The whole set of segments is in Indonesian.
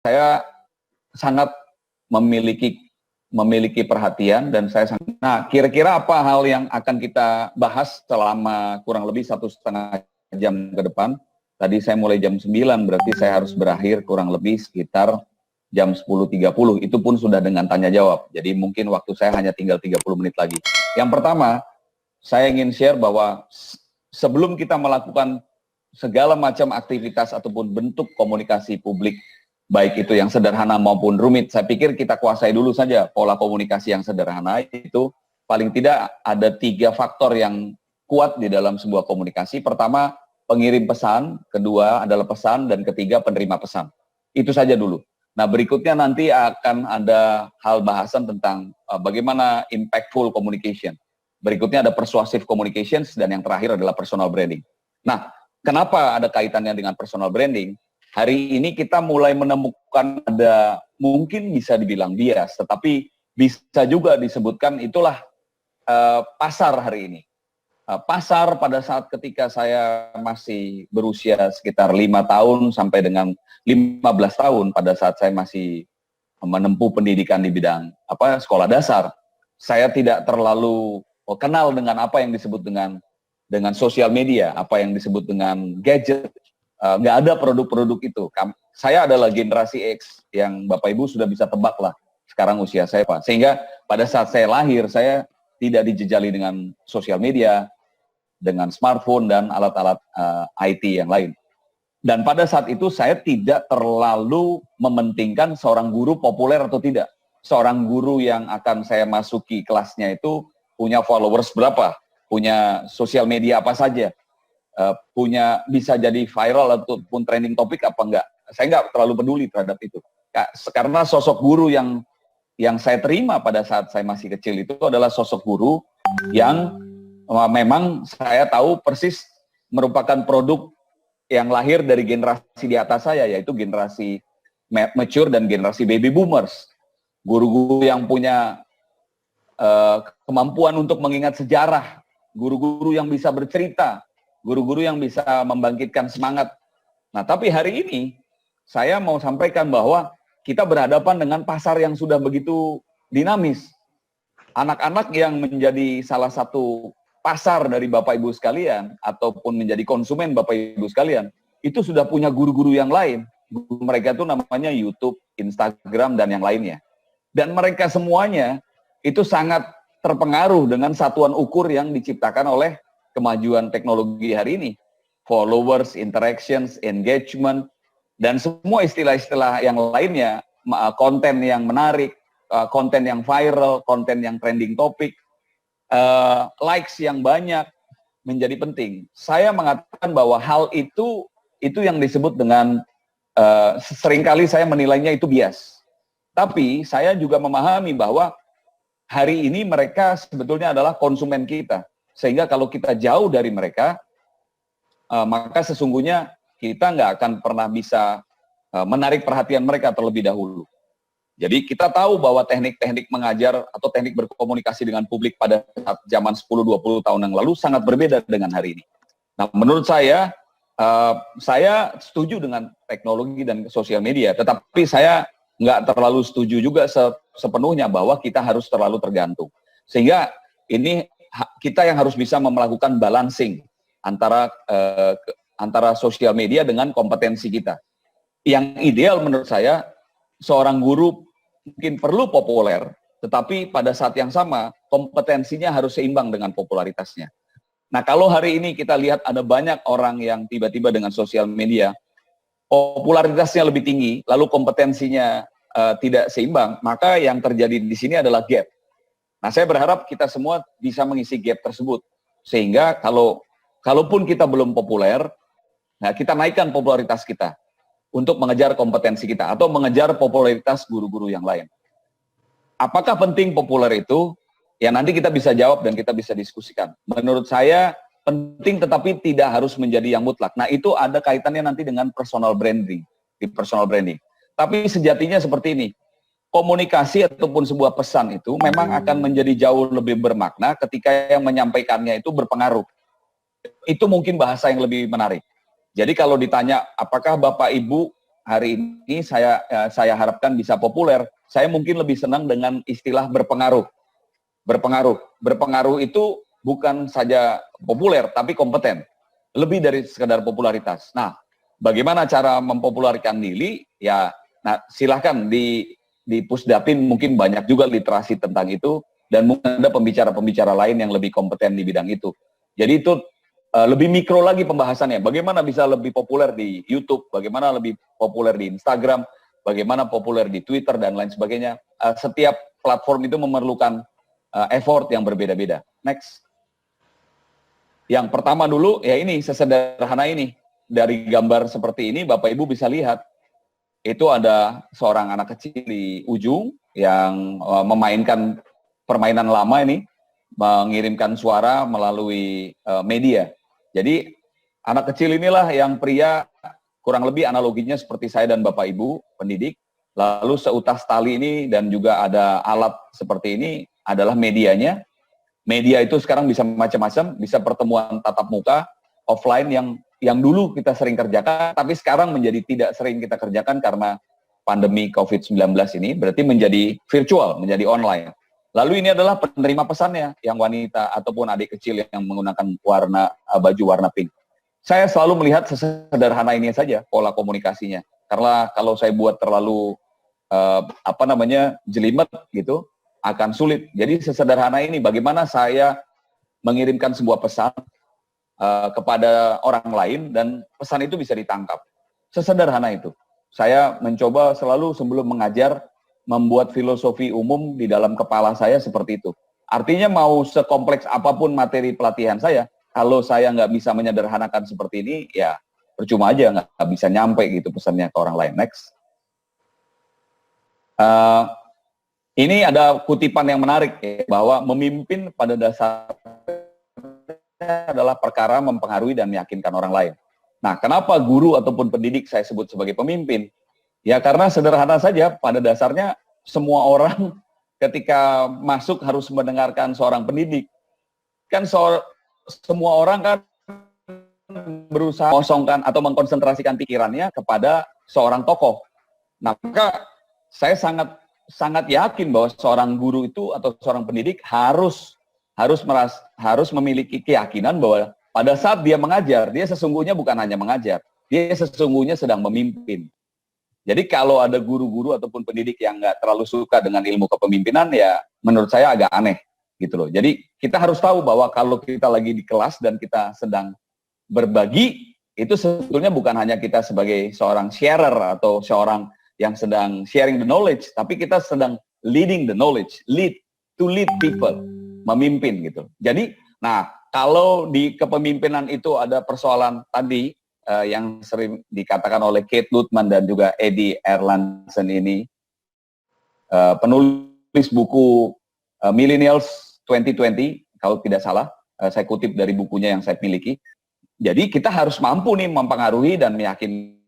saya sangat memiliki perhatian dan saya sangat. Nah, kira-kira apa hal yang akan kita bahas selama kurang lebih 1,5 jam ke depan? Tadi saya mulai jam 9, berarti saya harus berakhir kurang lebih sekitar jam 10.30. Itu pun sudah dengan tanya jawab. Jadi mungkin waktu saya hanya tinggal 30 menit lagi. Yang pertama, saya ingin share bahwa sebelum kita melakukan segala macam aktivitas ataupun bentuk komunikasi publik, baik itu yang sederhana maupun rumit, saya pikir kita kuasai dulu saja pola komunikasi yang sederhana. Itu paling tidak ada 3 faktor yang kuat di dalam sebuah komunikasi. Pertama, pengirim pesan, kedua adalah pesan, dan ketiga penerima pesan. Itu saja dulu. Nah, berikutnya nanti akan ada hal bahasan tentang bagaimana impactful communication. Berikutnya ada persuasive communications, dan yang terakhir adalah personal branding. Nah, kenapa ada kaitannya dengan personal branding? Hari ini kita mulai menemukan ada, mungkin bisa dibilang bias, tetapi bisa juga disebutkan itulah pasar hari ini. Pasar pada saat ketika saya masih berusia sekitar 5 tahun sampai dengan 15 tahun, pada saat saya masih menempuh pendidikan di bidang sekolah dasar, saya tidak terlalu kenal dengan apa yang disebut dengan sosial media, apa yang disebut dengan gadget. Nggak ada produk-produk itu. Saya adalah generasi X yang Bapak Ibu sudah bisa tebak lah sekarang usia saya, Pak. Sehingga pada saat saya lahir, saya tidak dijejali dengan sosial media, dengan smartphone dan alat-alat IT yang lain. Dan pada saat itu saya tidak terlalu mementingkan seorang guru populer atau tidak. Seorang guru yang akan saya masuki kelasnya itu punya followers berapa, punya sosial media apa saja, punya bisa jadi viral ataupun trending topik apa enggak. Saya enggak terlalu peduli terhadap itu. Karena sosok guru yang saya terima pada saat saya masih kecil itu adalah sosok guru yang memang saya tahu persis merupakan produk yang lahir dari generasi di atas saya, yaitu generasi mature dan generasi baby boomers. Guru-guru yang punya kemampuan untuk mengingat sejarah, guru-guru yang bisa bercerita, guru-guru yang bisa membangkitkan semangat. Nah, tapi hari ini saya mau sampaikan bahwa kita berhadapan dengan pasar yang sudah begitu dinamis. Anak-anak yang menjadi salah satu pasar dari Bapak Ibu sekalian, ataupun menjadi konsumen Bapak Ibu sekalian, itu sudah punya guru-guru yang lain. Guru mereka itu namanya YouTube, Instagram, dan yang lainnya. Dan mereka semuanya itu sangat terpengaruh dengan satuan ukur yang diciptakan oleh kemajuan teknologi hari ini. Followers, interactions, engagement, dan semua istilah-istilah yang lainnya, konten yang menarik, konten yang viral, konten yang trending topik, likes yang banyak menjadi penting. Saya mengatakan bahwa hal itu yang disebut dengan seringkali saya menilainya itu bias. Tapi saya juga memahami bahwa hari ini mereka sebetulnya adalah konsumen kita. Sehingga kalau kita jauh dari mereka, maka sesungguhnya kita nggak akan pernah bisa menarik perhatian mereka terlebih dahulu. Jadi kita tahu bahwa teknik-teknik mengajar atau teknik berkomunikasi dengan publik pada saat zaman 10-20 tahun yang lalu sangat berbeda dengan hari ini. Nah, menurut saya setuju dengan teknologi dan sosial media, tetapi saya nggak terlalu setuju juga sepenuhnya bahwa kita harus terlalu tergantung. Sehingga ini kita yang harus bisa melakukan balancing antara sosial media dengan kompetensi kita. Yang ideal menurut saya, seorang guru mungkin perlu populer, tetapi pada saat yang sama kompetensinya harus seimbang dengan popularitasnya. Nah, kalau hari ini kita lihat ada banyak orang yang tiba-tiba dengan sosial media, popularitasnya lebih tinggi, lalu kompetensinya tidak seimbang, maka yang terjadi di sini adalah gap. Nah, saya berharap kita semua bisa mengisi gap tersebut, sehingga kalaupun kita belum populer, nah kita naikkan popularitas kita untuk mengejar kompetensi kita atau mengejar popularitas guru-guru yang lain. Apakah penting populer itu? Ya nanti kita bisa jawab dan kita bisa diskusikan. Menurut saya penting, tetapi tidak harus menjadi yang mutlak. Nah, itu ada kaitannya nanti dengan personal branding, di personal branding. Tapi sejatinya seperti ini, komunikasi ataupun sebuah pesan itu memang akan menjadi jauh lebih bermakna ketika yang menyampaikannya itu berpengaruh. Itu mungkin bahasa yang lebih menarik. Jadi kalau ditanya, apakah Bapak Ibu hari ini saya harapkan bisa populer. Saya mungkin lebih senang dengan istilah berpengaruh. Berpengaruh itu bukan saja populer, tapi kompeten. Lebih dari sekedar popularitas. Nah, bagaimana cara mempopulerkan diri? Ya, nah silahkan di Pusdapin mungkin banyak juga literasi tentang itu, dan mungkin ada pembicara-pembicara lain yang lebih kompeten di bidang itu. Jadi itu lebih mikro lagi pembahasannya. Bagaimana bisa lebih populer di YouTube, bagaimana lebih populer di Instagram, bagaimana populer di Twitter, dan lain sebagainya. Setiap platform itu memerlukan effort yang berbeda-beda. Next. Yang pertama dulu, ya ini, sesederhana ini. Dari gambar seperti ini, Bapak Ibu bisa lihat, itu ada seorang anak kecil di ujung yang memainkan permainan lama ini, mengirimkan suara melalui media. Jadi anak kecil inilah yang pria, kurang lebih analoginya seperti saya dan Bapak Ibu pendidik, lalu seutas tali ini dan juga ada alat seperti ini adalah medianya. Media itu sekarang bisa macam-macam, bisa pertemuan tatap muka, offline yang dulu kita sering kerjakan, tapi sekarang menjadi tidak sering kita kerjakan karena pandemi COVID-19 ini, berarti menjadi virtual, menjadi online. Lalu ini adalah penerima pesannya, yang wanita ataupun adik kecil yang menggunakan baju warna pink. Saya selalu melihat sesederhana ini saja pola komunikasinya. Karena kalau saya buat terlalu jelimet gitu, akan sulit. Jadi sesederhana ini, bagaimana saya mengirimkan sebuah pesan kepada orang lain dan pesan itu bisa ditangkap. Sesederhana itu. Saya mencoba selalu sebelum mengajar membuat filosofi umum di dalam kepala saya seperti itu. Artinya mau sekompleks apapun materi pelatihan saya, kalau saya nggak bisa menyederhanakan seperti ini, ya percuma aja, nggak bisa nyampe gitu pesannya ke orang lain. Next. Ini ada kutipan yang menarik ya, bahwa memimpin pada dasarnya adalah perkara mempengaruhi dan meyakinkan orang lain. Nah, kenapa guru ataupun pendidik saya sebut sebagai pemimpin? Ya karena sederhana saja, pada dasarnya semua orang ketika masuk harus mendengarkan seorang pendidik. Kan semua orang kan berusaha mengosongkan atau mengkonsentrasikan pikirannya kepada seorang tokoh. Nah, maka saya sangat yakin bahwa seorang guru itu atau seorang pendidik harus memiliki keyakinan bahwa pada saat dia mengajar, dia sesungguhnya bukan hanya mengajar, dia sesungguhnya sedang memimpin. Jadi kalau ada guru-guru ataupun pendidik yang nggak terlalu suka dengan ilmu kepemimpinan, ya menurut saya agak aneh gitu loh. Jadi kita harus tahu bahwa kalau kita lagi di kelas dan kita sedang berbagi, itu sebetulnya bukan hanya kita sebagai seorang sharer atau seorang yang sedang sharing the knowledge, tapi kita sedang leading the knowledge, to lead people, memimpin gitu. Jadi, nah kalau di kepemimpinan itu ada persoalan tadi, yang sering dikatakan oleh Kate Lutman dan juga Eddie Erlandsen ini, penulis buku Millennials 2020, kalau tidak salah, saya kutip dari bukunya yang saya miliki. Jadi kita harus mampu nih mempengaruhi dan meyakinkan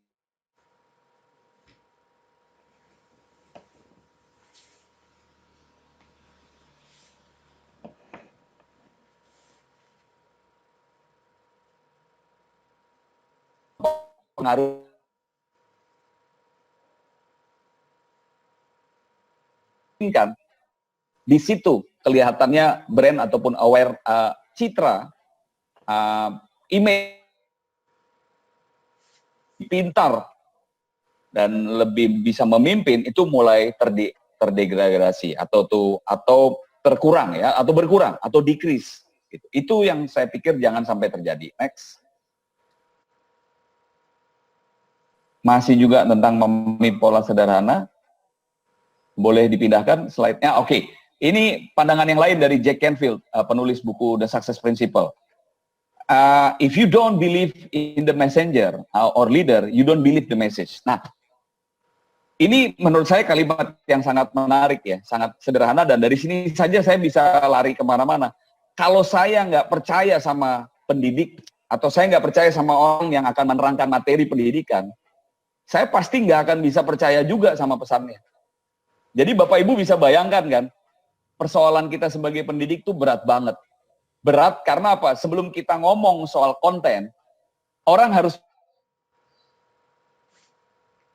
pengaruh. Di situ kelihatannya brand ataupun aware, citra, image pintar dan lebih bisa memimpin itu mulai terdegradasi atau terkurang ya, atau berkurang atau decrease gitu. Itu yang saya pikir jangan sampai terjadi. Next. Masih juga tentang memimpin pola sederhana. Boleh dipindahkan slide-nya. Oke. Ini pandangan yang lain dari Jack Canfield, penulis buku The Success Principle. If you don't believe in the messenger or leader, you don't believe the message. Nah, ini menurut saya kalimat yang sangat menarik ya, sangat sederhana, dan dari sini saja saya bisa lari kemana-mana. Kalau saya nggak percaya sama pendidik, atau saya nggak percaya sama orang yang akan menerangkan materi pendidikan, saya pasti nggak akan bisa percaya juga sama pesannya. Jadi Bapak Ibu bisa bayangkan kan, persoalan kita sebagai pendidik itu berat banget. Berat karena apa? Sebelum kita ngomong soal konten, orang harus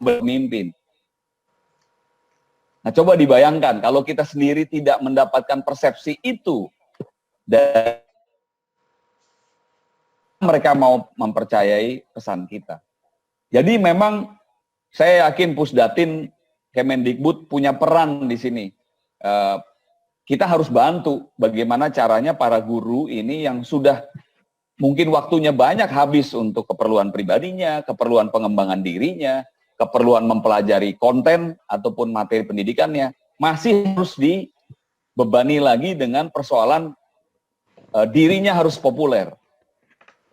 bermimpin. Nah, coba dibayangkan kalau kita sendiri tidak mendapatkan persepsi itu dan mereka mau mempercayai pesan kita. Jadi memang saya yakin Pusdatin Kemendikbud punya peran di sini. Kita harus bantu bagaimana caranya para guru ini yang sudah mungkin waktunya banyak habis untuk keperluan pribadinya, keperluan pengembangan dirinya, keperluan mempelajari konten ataupun materi pendidikannya, masih harus dibebani lagi dengan persoalan dirinya harus populer.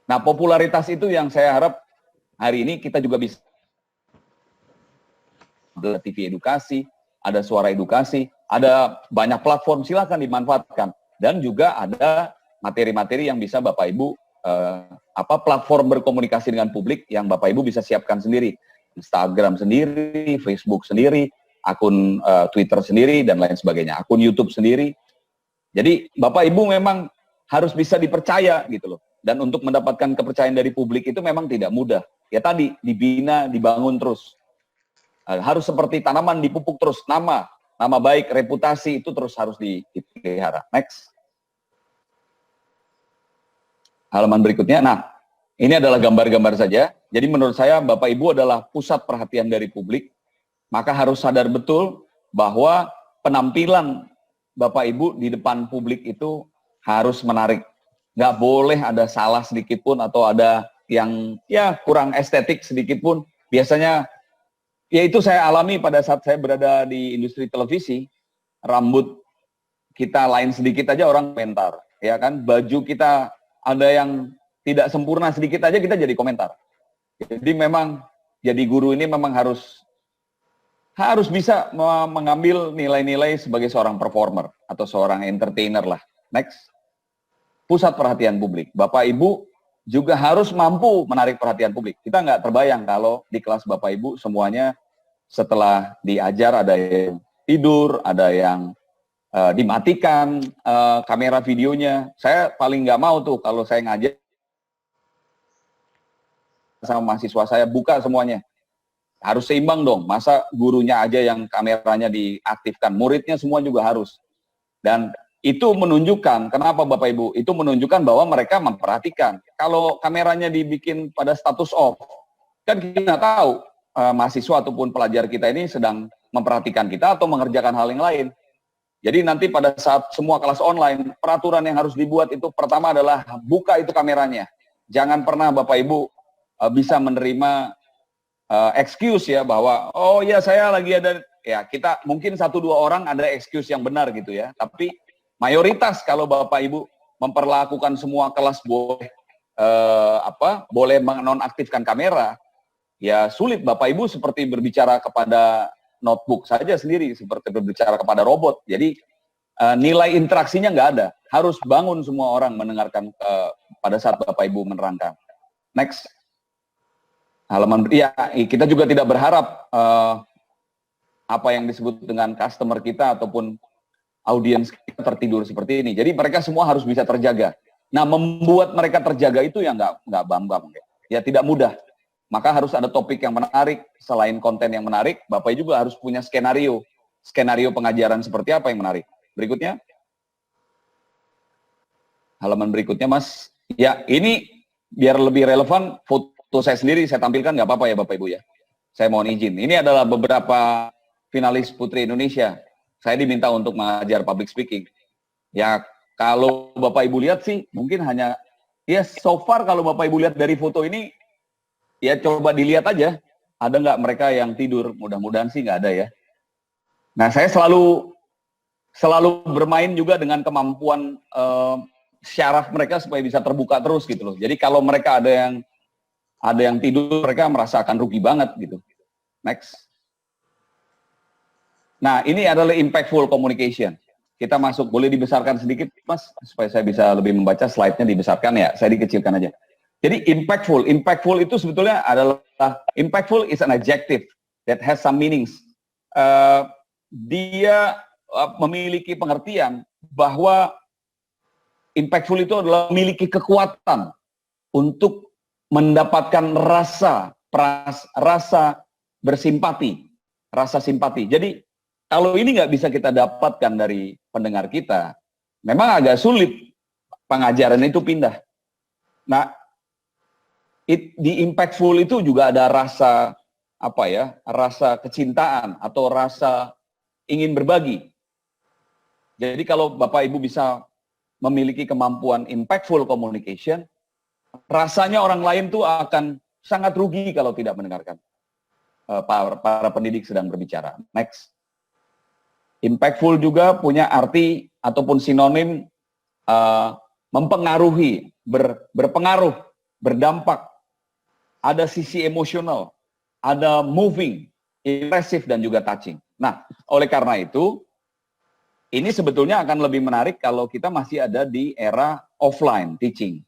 Nah, popularitas itu yang saya harap hari ini kita juga bisa. Ada TV edukasi, ada suara edukasi, ada banyak platform, silakan dimanfaatkan. Dan juga ada materi-materi yang bisa Bapak Ibu, platform berkomunikasi dengan publik yang Bapak Ibu bisa siapkan sendiri. Instagram sendiri, Facebook sendiri, akun Twitter sendiri, dan lain sebagainya. Akun YouTube sendiri. Jadi Bapak Ibu memang harus bisa dipercaya gitu loh. Dan untuk mendapatkan kepercayaan dari publik itu memang tidak mudah. Ya tadi, dibina, dibangun terus. Harus seperti tanaman dipupuk terus, nama baik, reputasi itu terus harus dipelihara. Next. Halaman berikutnya. Nah, ini adalah gambar-gambar saja. Jadi menurut saya Bapak Ibu adalah pusat perhatian dari publik. Maka harus sadar betul bahwa penampilan Bapak Ibu di depan publik itu harus menarik. Nggak boleh ada salah sedikit pun atau ada yang ya kurang estetik sedikit pun. Biasanya ya itu saya alami pada saat saya berada di industri televisi. Rambut kita lain sedikit aja orang komentar, ya kan? Baju kita ada yang tidak sempurna sedikit aja kita jadi komentar. Jadi memang jadi guru ini memang harus bisa mengambil nilai-nilai sebagai seorang performer atau seorang entertainer lah. Next. Pusat perhatian publik. Bapak Ibu juga harus mampu menarik perhatian publik. Kita nggak terbayang kalau di kelas Bapak Ibu semuanya setelah diajar ada yang tidur, ada yang dimatikan kamera videonya. Saya paling nggak mau tuh kalau saya ngajar sama mahasiswa saya buka semuanya. Harus seimbang dong. Masa gurunya aja yang kameranya diaktifkan, muridnya semua juga harus. Dan itu menunjukkan, kenapa Bapak Ibu? Itu menunjukkan bahwa mereka memperhatikan. Kalau kameranya dibikin pada status off, kan kita tahu mahasiswa ataupun pelajar kita ini sedang memperhatikan kita atau mengerjakan hal yang lain. Jadi nanti pada saat semua kelas online, peraturan yang harus dibuat itu pertama adalah buka itu kameranya. Jangan pernah Bapak Ibu bisa menerima excuse ya bahwa, oh ya saya lagi ada, ya kita mungkin 1-2 orang ada excuse yang benar gitu ya. Tapi mayoritas kalau Bapak Ibu memperlakukan semua kelas boleh menonaktifkan kamera, ya sulit Bapak Ibu seperti berbicara kepada notebook saja sendiri, seperti berbicara kepada robot. Jadi nilai interaksinya nggak ada. Harus bangun semua orang mendengarkan pada saat Bapak Ibu menerangkan. Next. Halaman, ya kita juga tidak berharap apa yang disebut dengan customer kita ataupun audiens kita tertidur seperti ini. Jadi mereka semua harus bisa terjaga. Nah, membuat mereka terjaga itu yang nggak bambang. Ya tidak mudah. Maka harus ada topik yang menarik. Selain konten yang menarik, Bapak juga harus punya skenario. Skenario pengajaran seperti apa yang menarik. Berikutnya. Halaman berikutnya, Mas. Ya, ini biar lebih relevan, foto saya sendiri saya tampilkan nggak apa-apa ya Bapak Ibu ya. Saya mohon izin. Ini adalah beberapa finalis Putri Indonesia. Saya diminta untuk mengajar public speaking. Ya, kalau Bapak Ibu lihat sih, mungkin hanya, ya so far kalau Bapak Ibu lihat dari foto ini, ya coba dilihat aja, ada nggak mereka yang tidur? Mudah-mudahan sih nggak ada ya. Nah, saya selalu bermain juga dengan kemampuan syaraf mereka supaya bisa terbuka terus gitu loh. Jadi kalau mereka ada yang tidur, mereka merasa akan rugi banget gitu. Next. Nah, ini adalah impactful communication. Kita masuk, boleh dibesarkan sedikit, Mas, supaya saya bisa lebih membaca slide-nya dibesarkan ya, saya dikecilkan aja. Jadi impactful itu sebetulnya adalah, impactful is an adjective that has some meanings. Dia memiliki pengertian bahwa impactful itu adalah memiliki kekuatan untuk mendapatkan rasa bersimpati, rasa simpati. Jadi kalau ini nggak bisa kita dapatkan dari pendengar kita, memang agak sulit pengajaran itu pindah. Nah, di impactful itu juga ada rasa rasa kecintaan atau rasa ingin berbagi. Jadi kalau Bapak Ibu bisa memiliki kemampuan impactful communication, rasanya orang lain tuh akan sangat rugi kalau tidak mendengarkan para pendidik sedang berbicara. Next. Impactful juga punya arti ataupun sinonim mempengaruhi, berpengaruh, berdampak. Ada sisi emosional, ada moving, impressive, dan juga touching. Nah, oleh karena itu, ini sebetulnya akan lebih menarik kalau kita masih ada di era offline teaching.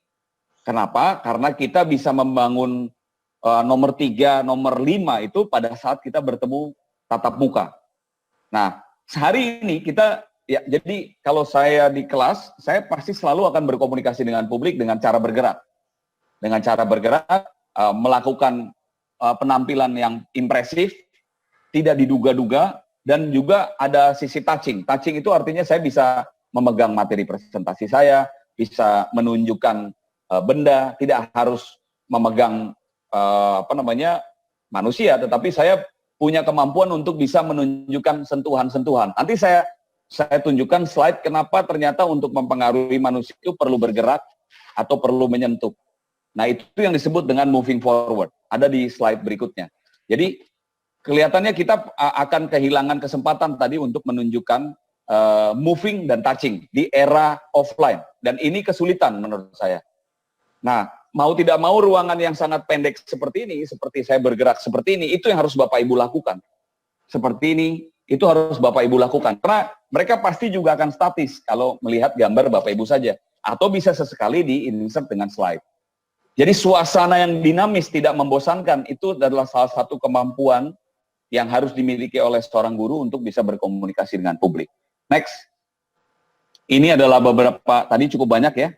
Kenapa? Karena kita bisa membangun nomor 3, nomor 5 itu pada saat kita bertemu tatap muka. Nah, sehari ini kita, ya jadi kalau saya di kelas, saya pasti selalu akan berkomunikasi dengan publik dengan cara bergerak. Dengan cara bergerak, melakukan penampilan yang impresif, tidak diduga-duga, dan juga ada sisi touching. Touching itu artinya saya bisa memegang materi presentasi saya, bisa menunjukkan benda, tidak harus memegang manusia, tetapi saya punya kemampuan untuk bisa menunjukkan sentuhan-sentuhan. Nanti saya tunjukkan slide kenapa ternyata untuk mempengaruhi manusia itu perlu bergerak atau perlu menyentuh. Nah, itu yang disebut dengan moving forward. Ada di slide berikutnya. Jadi, kelihatannya kita akan kehilangan kesempatan tadi untuk menunjukkan moving dan touching di era offline. Dan ini kesulitan menurut saya. Nah, mau tidak mau ruangan yang sangat pendek seperti ini, seperti saya bergerak seperti ini, itu yang harus Bapak Ibu lakukan. Seperti ini, itu harus Bapak Ibu lakukan. Karena mereka pasti juga akan statis kalau melihat gambar Bapak Ibu saja. Atau bisa sesekali di-insert dengan slide. Jadi suasana yang dinamis, tidak membosankan, itu adalah salah satu kemampuan yang harus dimiliki oleh seorang guru untuk bisa berkomunikasi dengan publik. Next. Ini adalah beberapa, tadi cukup banyak ya,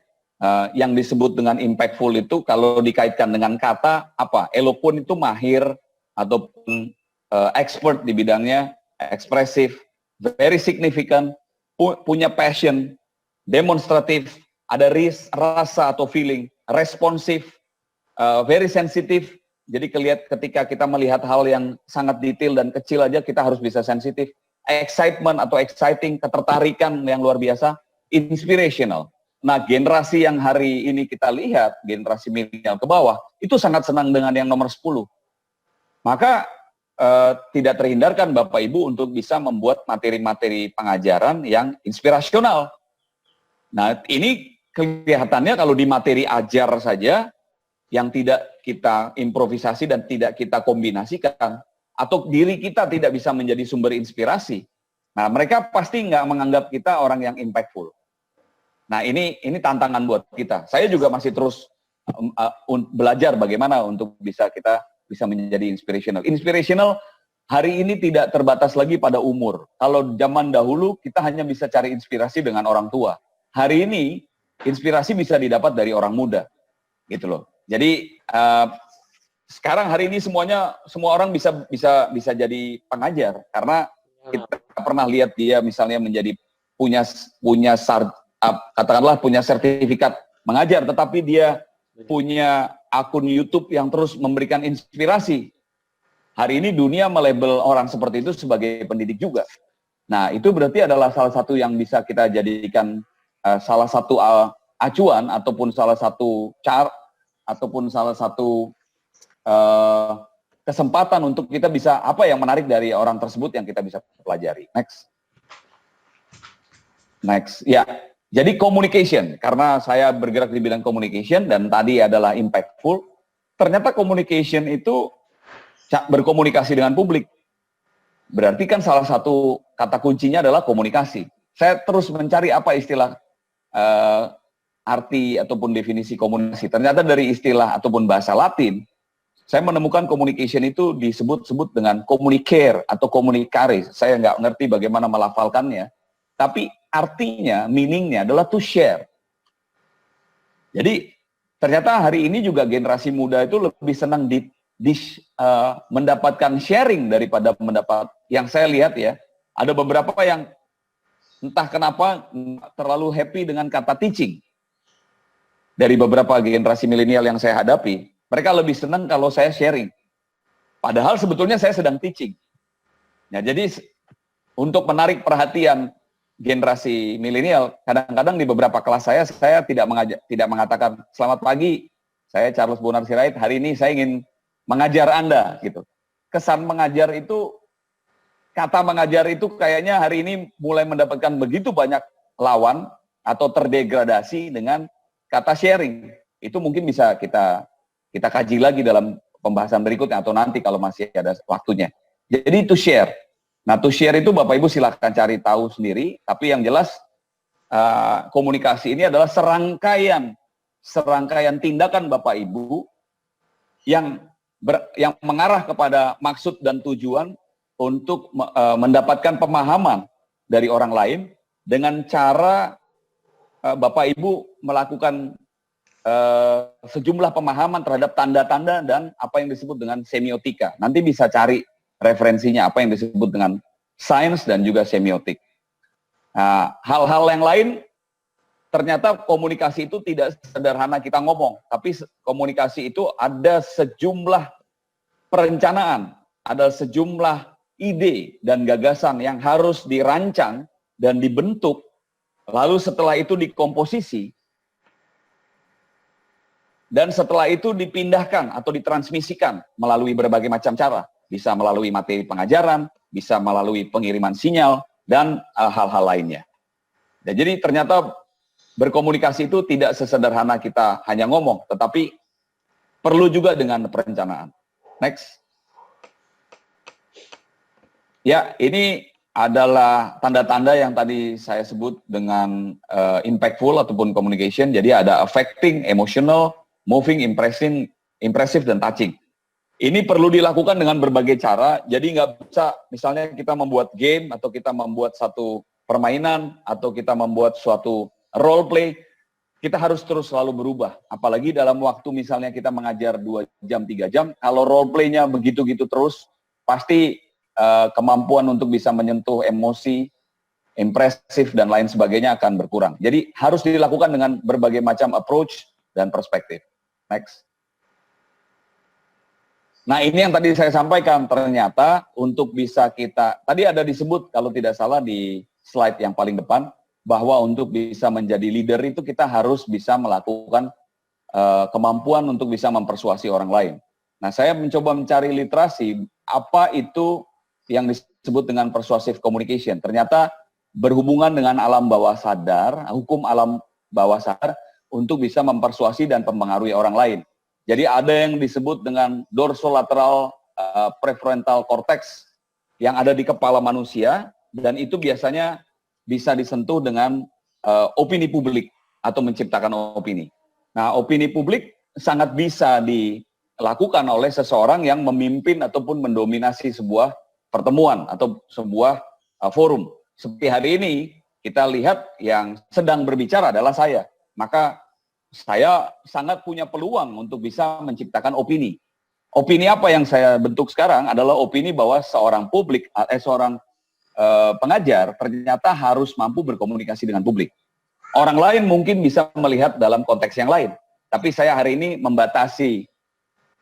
yang disebut dengan impactful itu kalau dikaitkan dengan kata, apa? Eloquent itu mahir, ataupun expert di bidangnya, ekspresif, very significant, punya passion, demonstratif, ada rasa atau feeling, responsif, very sensitive. Jadi ketika kita melihat hal yang sangat detail dan kecil aja kita harus bisa sensitif. Excitement atau exciting, ketertarikan yang luar biasa. Inspirational. Nah, generasi yang hari ini kita lihat, generasi milenial ke bawah, itu sangat senang dengan yang nomor 10. Maka tidak terhindarkan Bapak Ibu untuk bisa membuat materi-materi pengajaran yang inspirasional. Nah, ini kelihatannya kalau di materi ajar saja, yang tidak kita improvisasi dan tidak kita kombinasikan, atau diri kita tidak bisa menjadi sumber inspirasi, nah mereka pasti nggak menganggap kita orang yang impactful. Nah ini tantangan buat kita. Saya juga masih terus belajar bagaimana untuk kita bisa menjadi inspirational. Inspirational hari ini tidak terbatas lagi pada umur. Kalau zaman dahulu kita hanya bisa cari inspirasi dengan orang tua. Hari ini inspirasi bisa didapat dari orang muda, gitu loh. Jadi sekarang hari ini semua orang bisa jadi pengajar karena kita pernah lihat dia misalnya punya katakanlah punya sertifikat mengajar, tetapi dia punya akun YouTube yang terus memberikan inspirasi. Hari ini dunia melabel orang seperti itu sebagai pendidik juga. Nah, itu berarti adalah salah satu yang bisa kita jadikan salah satu acuan ataupun salah satu cara ataupun salah satu kesempatan untuk kita bisa apa yang menarik dari orang tersebut yang kita bisa pelajari. Next, ya. Jadi communication, karena saya bergerak di bidang communication dan tadi adalah impactful. Ternyata communication itu berkomunikasi dengan publik. Berarti kan salah satu kata kuncinya adalah komunikasi. Saya terus mencari apa istilah arti ataupun definisi komunikasi. Ternyata dari istilah ataupun bahasa Latin, saya menemukan communication itu disebut-sebut dengan communicare atau communicare. Saya nggak ngerti bagaimana melafalkannya, tapi artinya, meaningnya adalah to share. Jadi ternyata hari ini juga generasi muda itu lebih senang mendapatkan sharing daripada mendapat, yang saya lihat ya, ada beberapa yang entah kenapa terlalu happy dengan kata teaching. Dari beberapa generasi milenial yang saya hadapi, mereka lebih senang kalau saya sharing. Padahal sebetulnya saya sedang teaching. Nah, jadi untuk menarik perhatian generasi milenial, kadang-kadang di beberapa kelas saya tidak mengatakan selamat pagi, saya Charles Bonar Sirait, hari ini saya ingin mengajar Anda gitu. Kesan mengajar itu, kata mengajar itu kayaknya hari ini mulai mendapatkan begitu banyak lawan atau terdegradasi dengan kata sharing. Itu mungkin bisa kita kaji lagi dalam pembahasan berikutnya atau nanti kalau masih ada waktunya. Jadi to share. Nah, to share itu Bapak Ibu silahkan cari tahu sendiri, tapi yang jelas komunikasi ini adalah serangkaian tindakan Bapak Ibu yang mengarah kepada maksud dan tujuan untuk mendapatkan pemahaman dari orang lain dengan cara Bapak Ibu melakukan sejumlah pemahaman terhadap tanda-tanda dan apa yang disebut dengan semiotika. Nanti bisa cari referensinya apa yang disebut dengan sains dan juga semiotik. Nah, hal-hal yang lain, ternyata komunikasi itu tidak sederhana kita ngomong, tapi komunikasi itu ada sejumlah perencanaan, ada sejumlah ide dan gagasan yang harus dirancang dan dibentuk, lalu setelah itu dikomposisi, dan setelah itu dipindahkan atau ditransmisikan melalui berbagai macam cara. Bisa melalui materi pengajaran, bisa melalui pengiriman sinyal, dan hal-hal lainnya. Dan jadi ternyata berkomunikasi itu tidak sesederhana kita hanya ngomong, tetapi perlu juga dengan perencanaan. Next. Ya, ini adalah tanda-tanda yang tadi saya sebut dengan impactful ataupun communication. Jadi ada affecting, emotional, moving, impressive, dan touching. Ini perlu dilakukan dengan berbagai cara, jadi nggak bisa misalnya kita membuat game, atau kita membuat satu permainan, atau kita membuat suatu role play, kita harus terus selalu berubah. Apalagi dalam waktu misalnya kita mengajar 2 jam, 3 jam, kalau role play-nya begitu-gitu terus, pasti kemampuan untuk bisa menyentuh emosi, impresif, dan lain sebagainya akan berkurang. Jadi harus dilakukan dengan berbagai macam approach dan perspektif. Next. Nah, ini yang tadi saya sampaikan, ternyata untuk bisa tadi ada disebut kalau tidak salah di slide yang paling depan, bahwa untuk bisa menjadi leader itu kita harus bisa melakukan kemampuan untuk bisa mempersuasi orang lain. Nah, saya mencoba mencari literasi, apa itu yang disebut dengan persuasive communication. Ternyata berhubungan dengan alam bawah sadar, hukum alam bawah sadar, untuk bisa mempersuasi dan mempengaruhi orang lain. Jadi ada yang disebut dengan dorsolateral prefrontal cortex yang ada di kepala manusia, dan itu biasanya bisa disentuh dengan opini publik atau menciptakan opini. Nah, opini publik sangat bisa dilakukan oleh seseorang yang memimpin ataupun mendominasi sebuah pertemuan atau sebuah forum. Seperti hari ini kita lihat yang sedang berbicara adalah saya, maka saya sangat punya peluang untuk bisa menciptakan opini. Opini apa yang saya bentuk sekarang adalah opini bahwa seorang pengajar ternyata harus mampu berkomunikasi dengan publik. Orang lain mungkin bisa melihat dalam konteks yang lain, tapi saya hari ini membatasi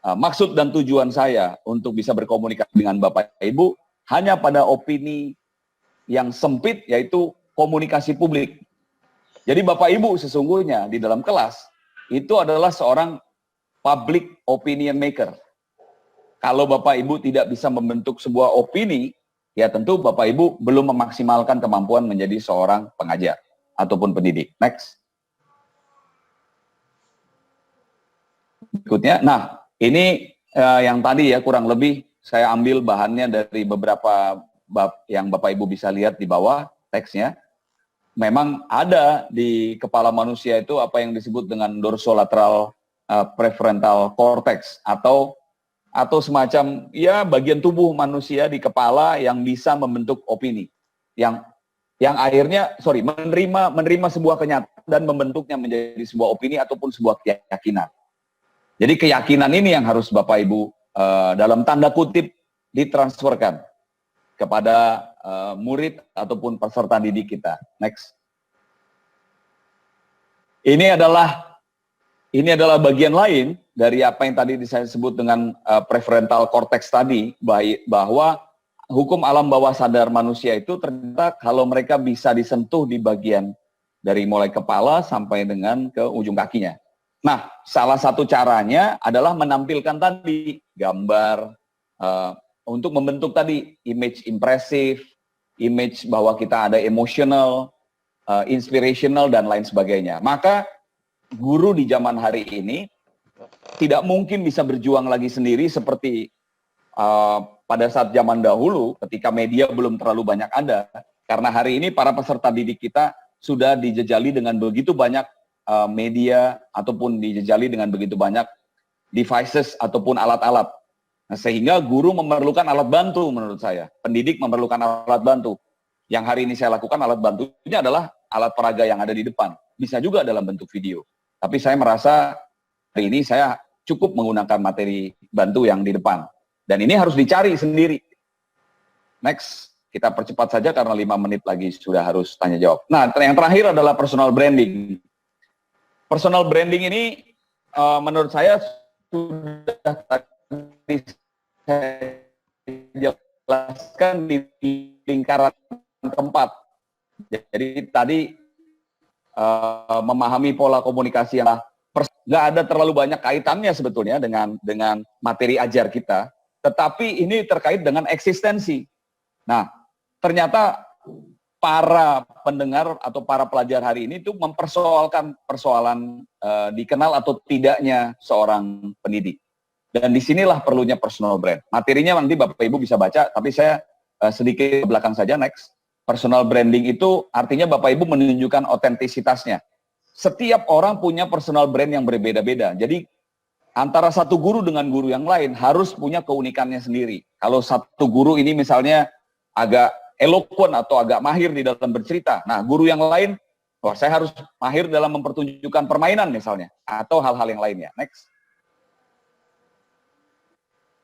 maksud dan tujuan saya untuk bisa berkomunikasi dengan Bapak Ibu hanya pada opini yang sempit, yaitu komunikasi publik. Jadi Bapak Ibu sesungguhnya di dalam kelas itu adalah seorang public opinion maker. Kalau Bapak Ibu tidak bisa membentuk sebuah opini, ya tentu Bapak Ibu belum memaksimalkan kemampuan menjadi seorang pengajar ataupun pendidik. Next. Berikutnya, nah ini yang tadi ya kurang lebih saya ambil bahannya dari beberapa bab yang Bapak Ibu bisa lihat di bawah teksnya. Memang ada di kepala manusia itu apa yang disebut dengan dorsolateral prefrontal cortex atau semacam ya bagian tubuh manusia di kepala yang bisa membentuk opini, yang akhirnya menerima sebuah kenyataan dan membentuknya menjadi sebuah opini ataupun sebuah keyakinan. Jadi keyakinan ini yang harus Bapak Ibu dalam tanda kutip ditransferkan kepada murid ataupun peserta didik kita. Next. Ini adalah bagian lain dari apa yang tadi saya sebut dengan prefrontal cortex tadi, bahwa hukum alam bawah sadar manusia itu ternyata kalau mereka bisa disentuh di bagian dari mulai kepala sampai dengan ke ujung kakinya. Nah, salah satu caranya adalah menampilkan tadi gambar untuk membentuk tadi image impresif, image bahwa kita ada emotional, inspirational, dan lain sebagainya. Maka guru di zaman hari ini tidak mungkin bisa berjuang lagi sendiri seperti pada saat zaman dahulu ketika media belum terlalu banyak ada. Karena hari ini para peserta didik kita sudah dijejali dengan begitu banyak media ataupun dijejali dengan begitu banyak devices ataupun alat-alat. Nah, sehingga guru memerlukan alat bantu menurut saya. Pendidik memerlukan alat bantu. Yang hari ini saya lakukan alat bantunya adalah alat peraga yang ada di depan. Bisa juga dalam bentuk video. Tapi saya merasa hari ini saya cukup menggunakan materi bantu yang di depan. Dan ini harus dicari sendiri. Next, kita percepat saja karena 5 menit lagi sudah harus tanya jawab. Nah, yang terakhir adalah personal branding. Personal branding ini menurut saya sudah tadi saya jelaskan di lingkaran keempat. Jadi tadi memahami pola komunikasi yang nggak ada terlalu banyak kaitannya sebetulnya dengan materi ajar kita, tetapi ini terkait dengan eksistensi. Nah, ternyata para pendengar atau para pelajar hari ini itu mempersoalkan persoalan dikenal atau tidaknya seorang pendidik. Dan disinilah perlunya personal brand. Materinya nanti Bapak Ibu bisa baca, tapi saya sedikit ke belakang saja, next. Personal branding itu artinya Bapak Ibu menunjukkan otentisitasnya. Setiap orang punya personal brand yang berbeda-beda. Jadi antara satu guru dengan guru yang lain harus punya keunikannya sendiri. Kalau satu guru ini misalnya agak eloquent atau agak mahir di dalam bercerita, nah guru yang lain, wah saya harus mahir dalam mempertunjukkan permainan misalnya, atau hal-hal yang lainnya. Next.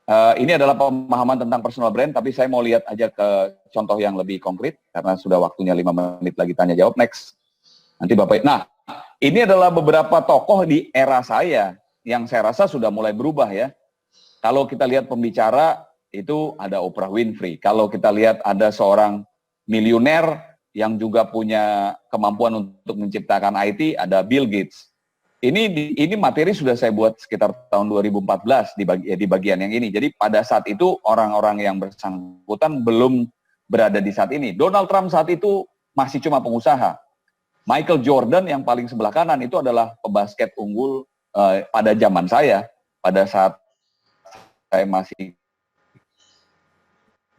Ini adalah pemahaman tentang personal brand, tapi saya mau lihat aja ke contoh yang lebih konkret, karena sudah waktunya 5 menit lagi tanya jawab. Next. Nanti Bapak, nah ini adalah beberapa tokoh di era saya, yang saya rasa sudah mulai berubah ya. Kalau kita lihat pembicara, itu ada Oprah Winfrey. Kalau kita lihat ada seorang miliuner yang juga punya kemampuan untuk menciptakan IT, ada Bill Gates. Ini materi sudah saya buat sekitar tahun 2014 di bagian yang ini. Jadi pada saat itu orang-orang yang bersangkutan belum berada di saat ini. Donald Trump saat itu masih cuma pengusaha. Michael Jordan yang paling sebelah kanan itu adalah pebasket unggul pada zaman saya, pada saat saya masih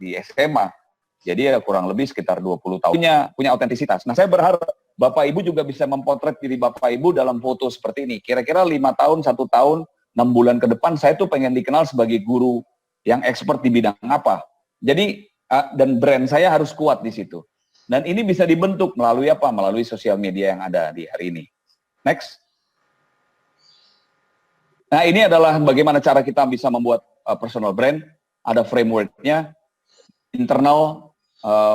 di SMA. Jadi ya kurang lebih sekitar 20 tahun. Punya otentisitas. Nah, saya berharap Bapak Ibu juga bisa mempotret diri Bapak Ibu dalam foto seperti ini. Kira-kira 5 tahun, 1 tahun, 6 bulan ke depan, saya tuh pengen dikenal sebagai guru yang expert di bidang apa. Jadi, dan brand saya harus kuat di situ. Dan ini bisa dibentuk melalui apa? Melalui sosial media yang ada di hari ini. Next. Nah, ini adalah bagaimana cara kita bisa membuat personal brand. Ada framework-nya, internal,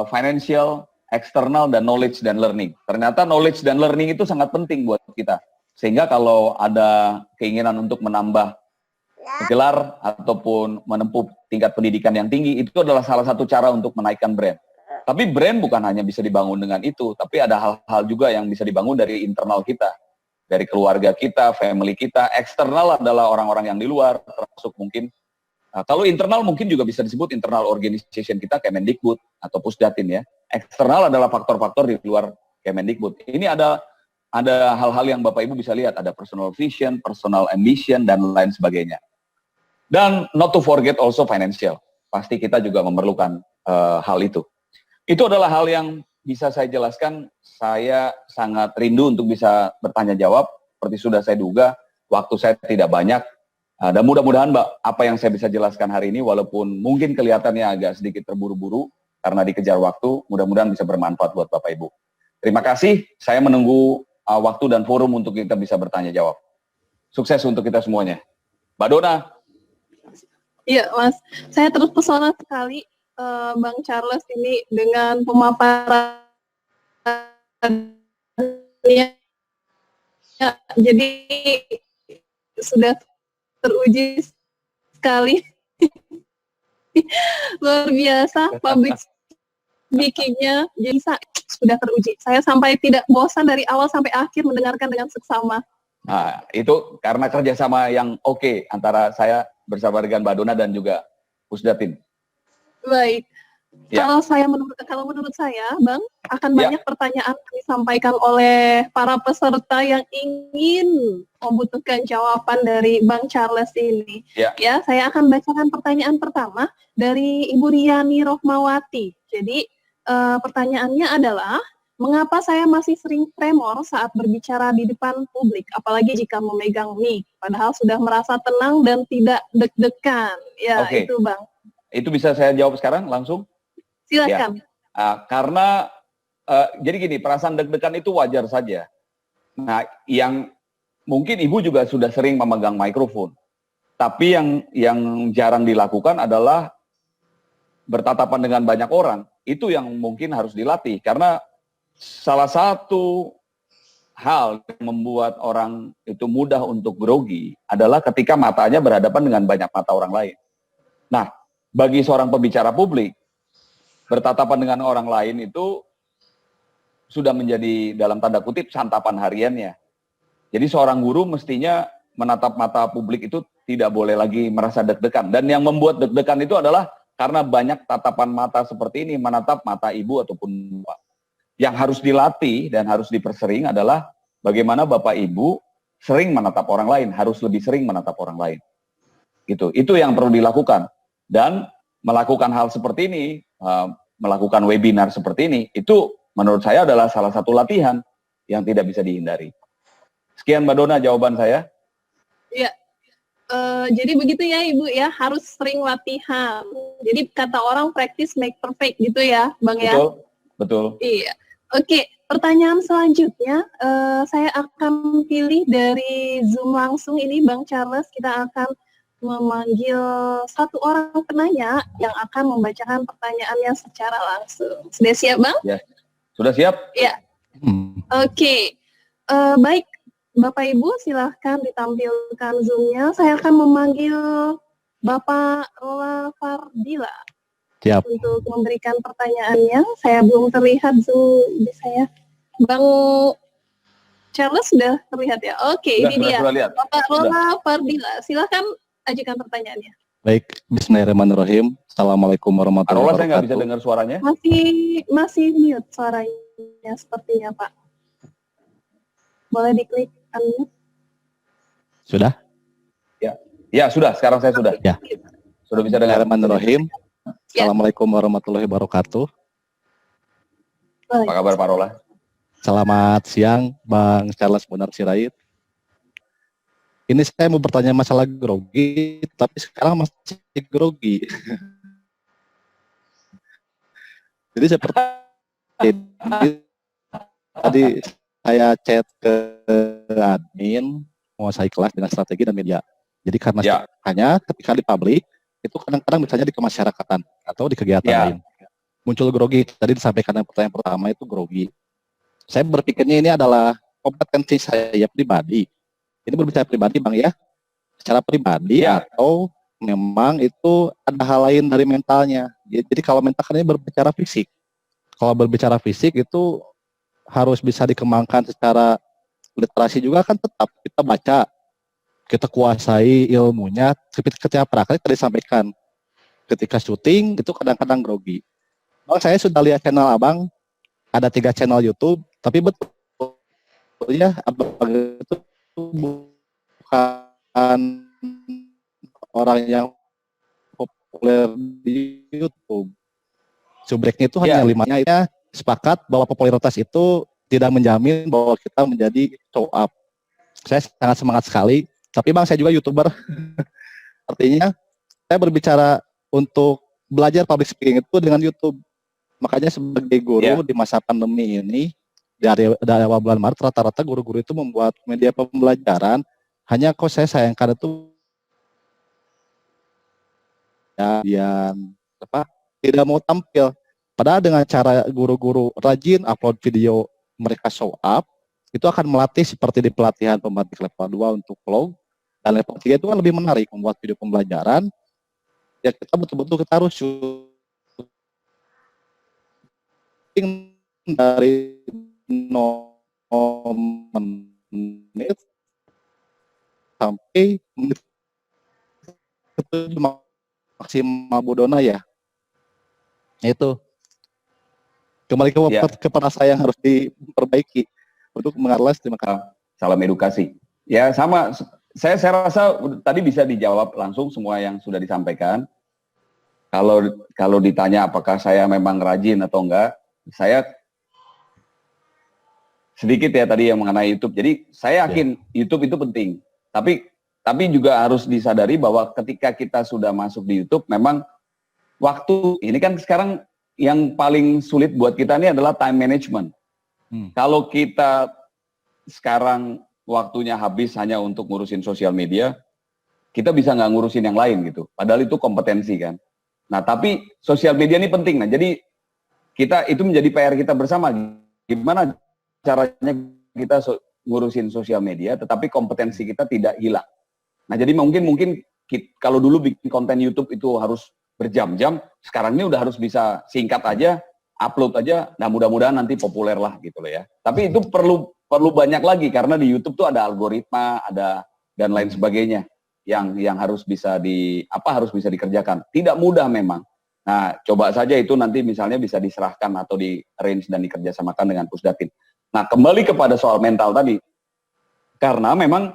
financial, eksternal, dan knowledge dan learning. Ternyata knowledge dan learning itu sangat penting buat kita. Sehingga kalau ada keinginan untuk menambah gelar ataupun menempuh tingkat pendidikan yang tinggi, itu adalah salah satu cara untuk menaikkan brand. Tapi brand bukan hanya bisa dibangun dengan itu, tapi ada hal-hal juga yang bisa dibangun dari internal kita. Dari keluarga kita, family kita. Eksternal adalah orang-orang yang di luar, termasuk mungkin kalau internal mungkin juga bisa disebut internal organization kita, Kemendikbud atau Pusdatin ya. Eksternal adalah faktor-faktor di luar Kemendikbud. Ini ada hal-hal yang Bapak Ibu bisa lihat, ada personal vision, personal ambition, dan lain sebagainya. Dan not to forget also financial. Pasti kita juga memerlukan hal itu. Itu adalah hal yang bisa saya jelaskan. Saya sangat rindu untuk bisa bertanya jawab. Seperti sudah saya duga, waktu saya tidak banyak. Dan mudah-mudahan Mbak, apa yang saya bisa jelaskan hari ini, walaupun mungkin kelihatannya agak sedikit terburu-buru karena dikejar waktu, mudah-mudahan bisa bermanfaat buat Bapak Ibu. Terima kasih, saya menunggu waktu dan forum untuk kita bisa bertanya jawab. Sukses untuk kita semuanya. Mbak Dona. Iya, Mas. Saya terus pesona sekali Bang Charles ini dengan pemaparannya. Jadi sudah teruji sekali. Luar biasa public speaking-nya. Jadi sudah teruji. Saya sampai tidak bosan dari awal sampai akhir mendengarkan dengan seksama. Nah, itu karena kerjasama yang oke antara saya bersama dengan Mbak Dona dan juga Pusdatin. Baik. Ya. Kalau menurut saya, Bang, akan banyak pertanyaan yang disampaikan oleh para peserta yang ingin membutuhkan jawaban dari Bang Charles ini. Ya, saya akan bacakan pertanyaan pertama dari Ibu Riani Rohmawati. Jadi, pertanyaannya adalah, mengapa saya masih sering tremor saat berbicara di depan publik, apalagi jika memegang mic, padahal sudah merasa tenang dan tidak deg-degan. Ya, itu Bang. Itu bisa saya jawab sekarang langsung? Silakan. Ya. Karena jadi gini, perasaan deg-degan itu wajar saja. Nah, yang mungkin ibu juga sudah sering memegang mikrofon, tapi yang jarang dilakukan adalah bertatapan dengan banyak orang. Itu yang mungkin harus dilatih, karena salah satu hal yang membuat orang itu mudah untuk grogi adalah ketika matanya berhadapan dengan banyak mata orang lain. Nah, bagi seorang pembicara publik, bertatapan dengan orang lain itu sudah menjadi dalam tanda kutip santapan hariannya. Jadi seorang guru mestinya menatap mata publik itu tidak boleh lagi merasa deg-degan. Dan yang membuat deg-degan itu adalah karena banyak tatapan mata seperti ini, menatap mata ibu ataupun bapak. Yang harus dilatih dan harus dipersering adalah bagaimana bapak ibu sering menatap orang lain, harus lebih sering menatap orang lain. Itu yang perlu dilakukan. Dan melakukan hal seperti ini, melakukan webinar seperti ini, itu menurut saya adalah salah satu latihan yang tidak bisa dihindari. Sekian Mbak Dona jawaban saya. Iya, jadi begitu ya Ibu ya, harus sering latihan. Jadi kata orang practice make perfect gitu ya Bang ya. Betul. Iya. Oke, pertanyaan selanjutnya saya akan pilih dari Zoom langsung ini Bang Charles. Kita akan memanggil satu orang penanya yang akan membacakan pertanyaannya secara langsung. Sudah siap, Bang? Ya, sudah siap? Ya. Oke. Baik, Bapak Ibu silahkan ditampilkan Zoom-nya. Saya akan memanggil Bapak Rola Fardila. Siap. Untuk memberikan pertanyaannya. Saya belum terlihat Zoom di saya. Bang Charles sudah terlihat ya? Oke, ini dia. Bapak Rola Fardila, silahkan ajukan pertanyaannya. Baik, bismillahirrahmanirrahim. Assalamualaikum warahmatullahi wabarakatuh. Saya nggak bisa dengar suaranya. Masih mute suaranya sepertinya Pak. Boleh diklik unmute. Sudah? Ya sudah. Sekarang saya sudah. Ya. Sudah bisa dengar. Bismillahirrahmanirrahim. Assalamualaikum warahmatullahi wabarakatuh. Apa kabar Pak Rola? Selamat siang, Bang Charles Bonar Sirait. Ini saya mau bertanya masalah grogi, tapi sekarang masih grogi. Jadi seperti tadi saya chat ke admin, menguasai kelas dengan strategi dan media. Jadi karena hanya ketika di publik, itu kadang-kadang misalnya di kemasyarakatan atau di kegiatan lain. Muncul grogi, tadi disampaikan yang pertanyaan pertama itu grogi. Saya berpikirnya ini adalah kompetensi saya pribadi. Ini berbicara pribadi Bang ya, secara pribadi atau memang itu ada hal lain dari mentalnya. Jadi kalau mental kan ini berbicara fisik. Kalau berbicara fisik itu harus bisa dikembangkan secara literasi juga kan tetap kita baca, kita kuasai ilmunya, ketika praktek tadi disampaikan. Ketika syuting itu kadang-kadang grogi. Bang saya sudah lihat channel Abang, ada 3 channel YouTube, tapi betul ya Abang itu bukan orang yang populer di YouTube. Subreknya itu hanya 5-nya ya, sepakat bahwa popularitas itu tidak menjamin bahwa kita menjadi show up. Saya sangat semangat sekali, tapi Bang saya juga YouTuber. Artinya saya berbicara untuk belajar public speaking itu dengan YouTube. Makanya sebagai guru di masa pandemi ini, dari awal bulan Maret rata-rata guru-guru itu membuat media pembelajaran. Hanya kok saya sayangkan itu kemudian tidak mau tampil. Padahal dengan cara guru-guru rajin upload video mereka show up, itu akan melatih seperti di pelatihan pembatik level 2 untuk vlog, dan level 3 itu kan lebih menarik, membuat video pembelajaran. Ya kita betul-betul kita harus syuting dari 0 menit sampai menit maksimal Budona ya. Itu kembali kepada saya yang harus diperbaiki untuk mengarlas. Terima kasih. Salam edukasi. Ya sama, saya rasa tadi bisa dijawab langsung semua yang sudah disampaikan. Kalau ditanya apakah saya memang rajin atau enggak, saya sedikit ya tadi yang mengenai YouTube. Jadi saya yakin YouTube itu penting. Tapi juga harus disadari bahwa ketika kita sudah masuk di YouTube, memang waktu ini kan sekarang yang paling sulit buat kita ini adalah time management. Kalau kita sekarang waktunya habis hanya untuk ngurusin sosial media, kita bisa nggak ngurusin yang lain gitu. Padahal itu kompetensi kan. Nah tapi sosial media ini penting. Nah jadi kita itu menjadi PR kita bersama. Gimana caranya kita ngurusin sosial media, tetapi kompetensi kita tidak hilang. Nah jadi mungkin kalau dulu bikin konten YouTube itu harus berjam-jam, sekarang ini udah harus bisa singkat aja, upload aja, nah mudah-mudahan nanti populer lah gitu loh ya. Tapi itu perlu banyak lagi karena di YouTube tuh ada algoritma, ada dan lain sebagainya yang harus bisa harus bisa dikerjakan. Tidak mudah memang. Nah, coba saja itu nanti misalnya bisa diserahkan atau di arrange dan dikerjasamakan dengan Pusdatin. Nah, kembali kepada soal mental tadi. Karena memang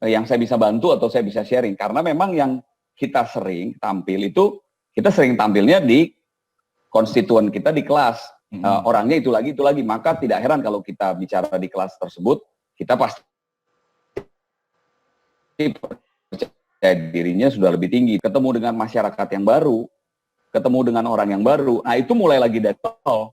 yang saya bisa bantu atau saya bisa sharing karena memang yang kita sering tampil itu, kita sering tampilnya di konstituen kita di kelas. Orangnya itu lagi, maka tidak heran kalau kita bicara di kelas tersebut, kita pasti percaya dirinya sudah lebih tinggi. Ketemu dengan masyarakat yang baru, ketemu dengan orang yang baru, nah itu mulai lagi dari nol.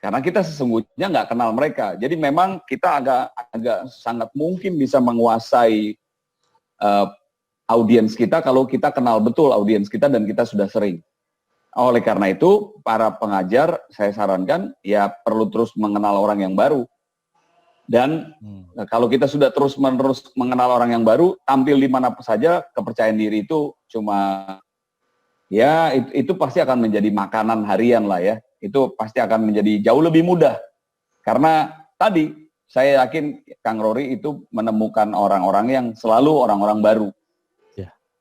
Karena kita sesungguhnya nggak kenal mereka. Jadi memang kita agak sangat mungkin bisa menguasai audiens kita kalau kita kenal betul audiens kita dan kita sudah sering. Oleh karena itu, para pengajar saya sarankan ya perlu terus mengenal orang yang baru. Dan kalau kita sudah terus-menerus mengenal orang yang baru, tampil di mana saja, kepercayaan diri itu cuma ya itu pasti akan menjadi makanan harian lah ya. Itu pasti akan menjadi jauh lebih mudah. Karena tadi saya yakin Kang Rory itu menemukan orang-orang yang selalu orang-orang baru.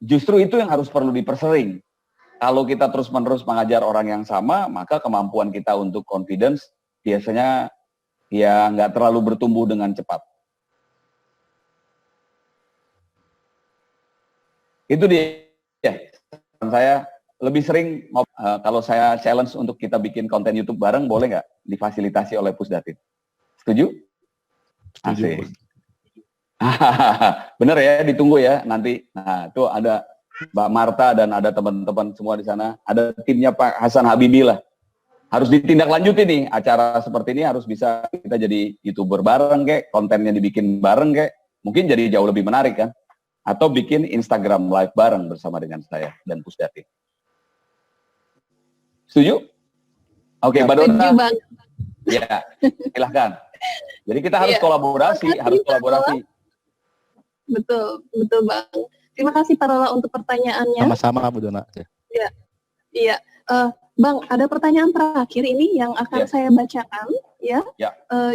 Justru itu yang harus perlu dipersering. Kalau kita terus-menerus mengajar orang yang sama, maka kemampuan kita untuk confidence biasanya ya nggak terlalu bertumbuh dengan cepat. Itu dia. Saya lebih sering, kalau saya challenge untuk kita bikin konten YouTube bareng, boleh nggak difasilitasi oleh Pusdatin? Setuju? Asik. Bener ya, ditunggu ya nanti. Nah, itu ada Mbak Marta dan ada teman-teman semua di sana. Ada timnya Pak Hasan Habibi lah. Harus ditindaklanjuti nih, acara seperti ini harus bisa kita jadi YouTuber bareng kek, kontennya dibikin bareng kek. Mungkin jadi jauh lebih menarik kan? Atau bikin Instagram live bareng bersama dengan saya dan Pusdatin. Setuju? Oke, Mbak Dona. Ya, silahkan. Jadi kita harus kolaborasi, Betul Bang. Terima kasih Pak Rola untuk pertanyaannya. Sama-sama Bu Dona. Iya. Bang, ada pertanyaan terakhir ini yang akan saya bacakan ya.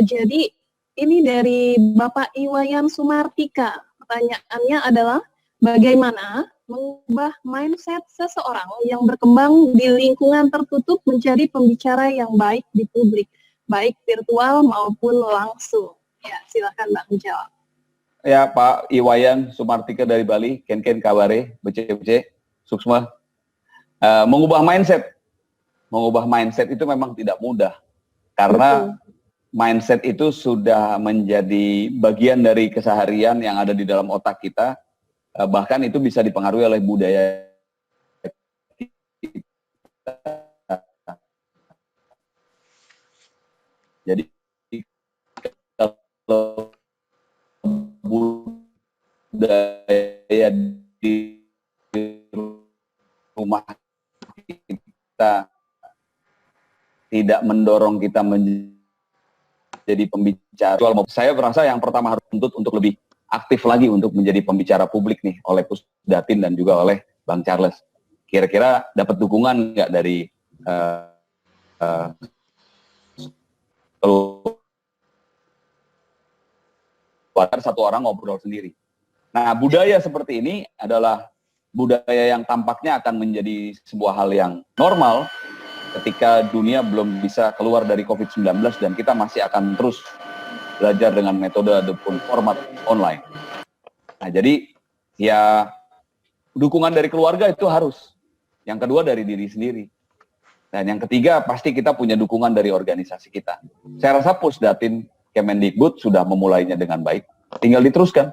Jadi ini dari Bapak Iwayan Sumartika. Pertanyaannya adalah bagaimana mengubah mindset seseorang yang berkembang di lingkungan tertutup menjadi pembicara yang baik di publik, baik virtual maupun langsung. Ya, silakan Bang jawab. Ya, Pak Iwayan Sumartika dari Bali, Ken kabare, bece, suksma. Mengubah mindset itu memang tidak mudah. Karena mindset itu sudah menjadi bagian dari keseharian yang ada di dalam otak kita. Bahkan itu bisa dipengaruhi oleh budaya kita. Jadi kalau budaya di kita tidak mendorong kita menjadi pembicara. Saya merasa yang pertama harus tuntut untuk lebih aktif lagi untuk menjadi pembicara publik nih oleh Pusdatin dan juga oleh Bang Charles. Kira-kira dapat dukungan nggak dari satu orang ngobrol sendiri. Nah, budaya seperti ini adalah budaya yang tampaknya akan menjadi sebuah hal yang normal ketika dunia belum bisa keluar dari COVID-19 dan kita masih akan terus belajar dengan metode ataupun format online. Nah, jadi ya dukungan dari keluarga itu harus. Yang kedua dari diri sendiri. Dan yang ketiga pasti kita punya dukungan dari organisasi kita. Saya rasa Pusdatin Kemendikbud sudah memulainya dengan baik. Tinggal diteruskan.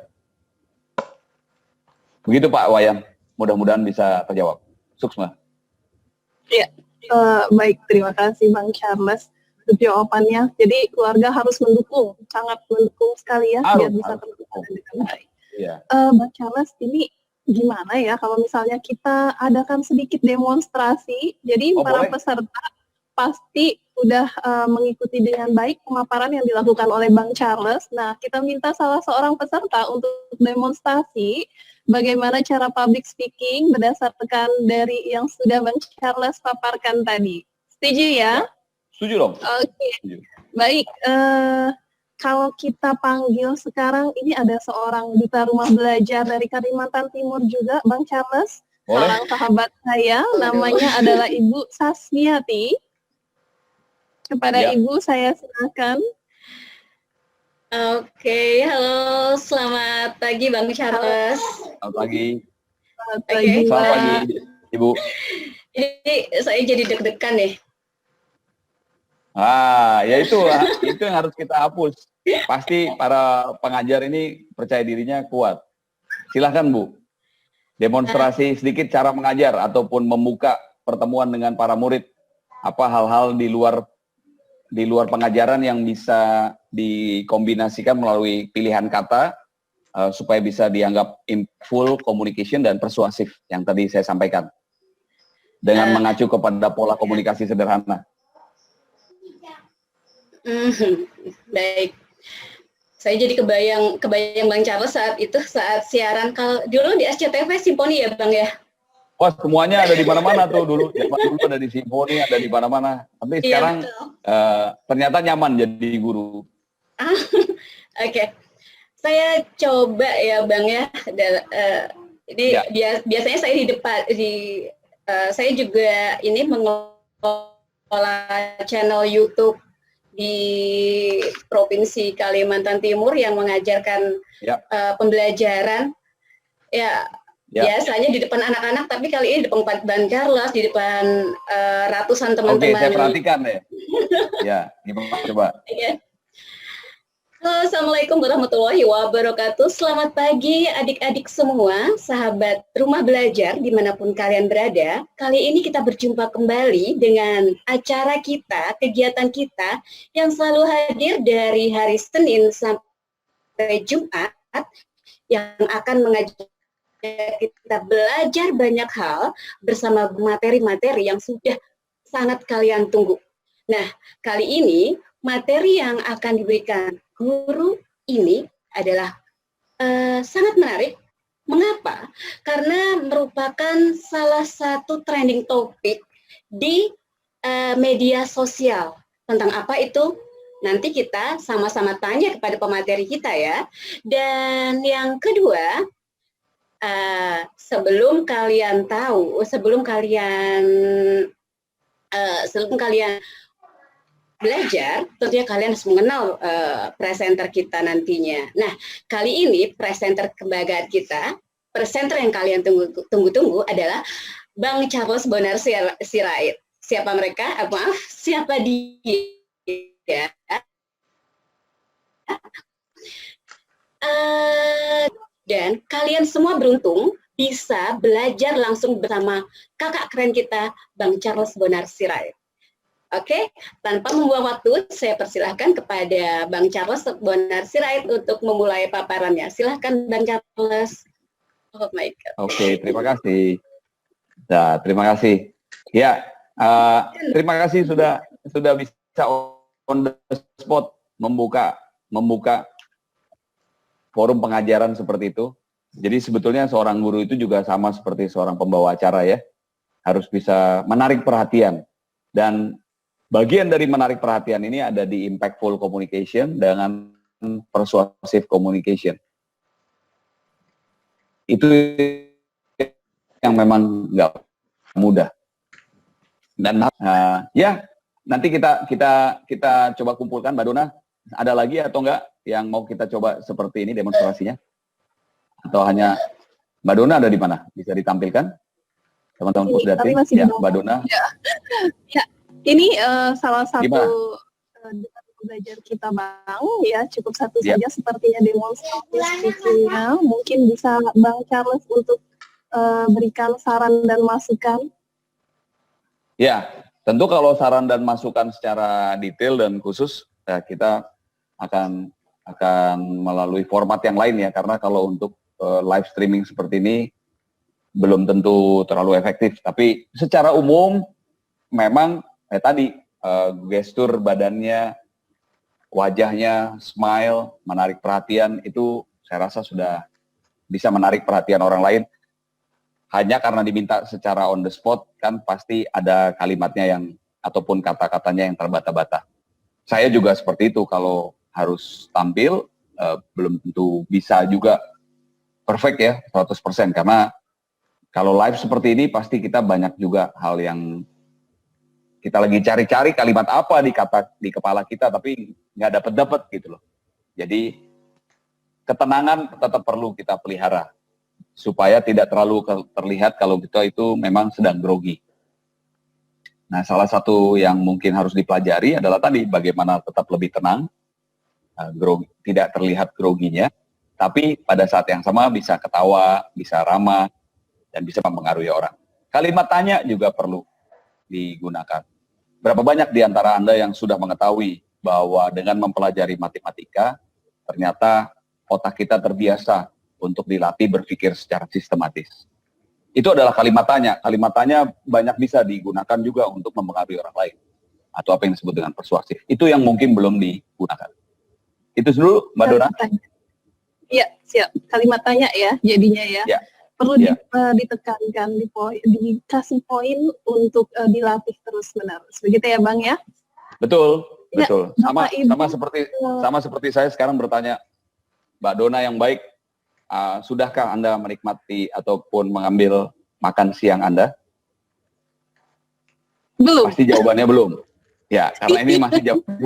Begitu Pak Wayan. Mudah-mudahan bisa terjawab. Suksma. Ya, baik. Terima kasih Bang Charles untuk jawabannya. Jadi keluarga harus mendukung, sangat mendukung sekali ya, biar bisa terlaksana dengan baik. Ya. Bang Charles, ini gimana ya kalau misalnya kita adakan sedikit demonstrasi, jadi para peserta pasti udah mengikuti dengan baik pemaparan yang dilakukan oleh Bang Charles. Nah, kita minta salah seorang peserta untuk demonstrasi bagaimana cara public speaking berdasarkan dari yang sudah Bang Charles paparkan tadi. Setuju ya? Setuju dong. Oke. Baik, kalau kita panggil sekarang, ini ada seorang duta rumah belajar dari Kalimantan Timur juga, Bang Charles. Seorang sahabat saya, namanya adalah Ibu Sasmiati. Kepada Ibu, saya silakan. Oke, halo, selamat pagi Bang Charles. Selamat pagi. Selamat pagi, Selamat pagi, Ibu. Ini saya jadi deg-degan nih. Ya itu yang harus kita hapus. Pasti para pengajar ini percaya dirinya kuat. Silahkan Bu, demonstrasi sedikit cara mengajar ataupun membuka pertemuan dengan para murid. Apa hal-hal di luar pengajaran yang bisa dikombinasikan melalui pilihan kata supaya bisa dianggap full communication dan persuasif yang tadi saya sampaikan. Dengan mengacu kepada pola komunikasi sederhana. Baik, saya jadi kebayang Bang Charles saat siaran dulu di SCTV Simponi ya Bang ya. Wah, semuanya ada di mana-mana tuh dulu. Dulu ada di Simponi, ada di mana-mana. Tapi sekarang ternyata nyaman jadi guru. Oke. Saya coba ya Bang ya. Ini biasanya saya di depan saya juga ini mengelola channel YouTube di Provinsi Kalimantan Timur yang mengajarkan pembelajaran biasanya di depan anak-anak, tapi kali ini di depan Bang Charles, di depan ratusan teman-teman. Oke, saya perhatikan ya. Ya, gimana coba. Halo, Assalamualaikum warahmatullahi wabarakatuh. Selamat pagi adik-adik semua, sahabat rumah belajar dimanapun kalian berada. Kali ini kita berjumpa kembali dengan acara kita, kegiatan kita yang selalu hadir dari hari Senin sampai Jumat yang akan mengajak kita belajar banyak hal bersama materi-materi yang sudah sangat kalian tunggu. Nah, kali ini materi yang akan diberikan guru ini adalah sangat menarik. Mengapa? Karena merupakan salah satu trending topik di media sosial. Tentang apa itu? Nanti kita sama-sama tanya kepada pemateri kita ya. Dan yang kedua, sebelum kalian belajar, tentunya kalian harus mengenal presenter kita nantinya. Nah, kali ini presenter kebanggaan kita, presenter yang kalian tunggu-tunggu adalah Bang Charles Bonar Sirait. Siapa mereka? Maaf, siapa dia? Dan kalian semua beruntung bisa belajar langsung bersama kakak keren kita, Bang Charles Bonar Sirait. Oke, tanpa membuang waktu, saya persilahkan kepada Bang Charles Bonar Sirait untuk memulai paparannya. Silahkan Bang Charles. Oh my God. Oke, terima kasih. Nah, terima kasih. Ya, Terima kasih sudah bisa on the spot membuka forum pengajaran seperti itu. Jadi sebetulnya seorang guru itu juga sama seperti seorang pembawa acara ya, harus bisa menarik perhatian. Dan bagian dari menarik perhatian ini ada di impactful communication dengan persuasive communication. Itu yang memang nggak mudah. Dan ya nanti kita coba kumpulkan, Mbak Dona. Ada lagi atau enggak yang mau kita coba seperti ini demonstrasinya? Atau hanya Mbak Dona ada di mana? Bisa ditampilkan? Teman-teman Pusdatin, ya Mbak Dona. Ya, ini salah satu belajar kita Bang, ya cukup satu saja sepertinya demonstrasi speaking-nya. Mungkin bisa Bang Charles untuk berikan saran dan masukan. Ya, tentu kalau saran dan masukan secara detail dan khusus, ya kita akan melalui format yang lain ya, karena kalau untuk live streaming seperti ini belum tentu terlalu efektif. Tapi secara umum memang tadi gestur badannya, wajahnya, smile, menarik perhatian itu saya rasa sudah bisa menarik perhatian orang lain. Hanya karena diminta secara on the spot kan pasti ada kalimatnya yang ataupun kata-katanya yang terbata-bata. Saya juga seperti itu, kalau harus tampil belum tentu bisa juga perfect ya 100%, karena kalau live seperti ini pasti kita banyak juga hal yang kita lagi cari-cari kalimat apa di kepala kita tapi nggak dapat gitu loh. Jadi ketenangan tetap perlu kita pelihara supaya tidak terlalu terlihat kalau kita itu memang sedang grogi. Nah, salah satu yang mungkin harus dipelajari adalah tadi bagaimana tetap lebih tenang, tidak terlihat groginya, tapi pada saat yang sama bisa ketawa, bisa ramah, dan bisa mempengaruhi orang. Kalimat tanya juga perlu digunakan. Berapa banyak di antara Anda yang sudah mengetahui bahwa dengan mempelajari matematika, ternyata otak kita terbiasa untuk dilatih berpikir secara sistematis. Itu adalah kalimat tanya. Kalimat tanya banyak bisa digunakan juga untuk mempengaruhi orang lain. Atau apa yang disebut dengan persuasif. Itu yang mungkin belum digunakan. Itu dulu, Mbak Dona. Iya, siap. Kalimat tanya ya, jadinya ya. Ya. Perlu ditekankan, dikasih poin untuk dilatih terus-menerus. Begitu ya, Bang ya? Betul, betul. Ya, sama seperti saya sekarang bertanya, Mbak Dona yang baik, sudahkah Anda menikmati ataupun mengambil makan siang Anda? Belum. Pasti jawabannya belum. Ya, karena ini masih jam 10.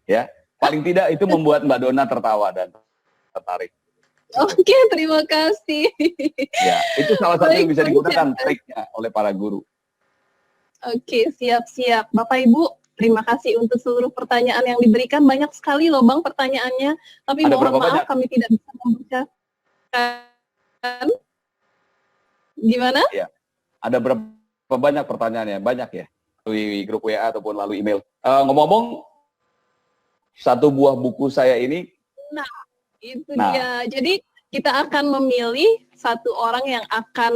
Ya, paling tidak itu membuat Mbak Dona tertawa dan tertarik. Oke, terima kasih. Ya, itu salah satu yang bisa digunakan triknya oleh para guru. Oke, siap-siap. Bapak Ibu, terima kasih untuk seluruh pertanyaan yang diberikan. Banyak sekali loh Bang pertanyaannya. Tapi mohon maaf kami tidak bisa membacakan. Gimana? Ya, ada berapa banyak pertanyaannya? Banyak ya? Melalui grup WA ataupun melalui email. Ngomong-ngomong, satu buah buku saya ini. Nah, itu dia. Jadi kita akan memilih satu orang yang akan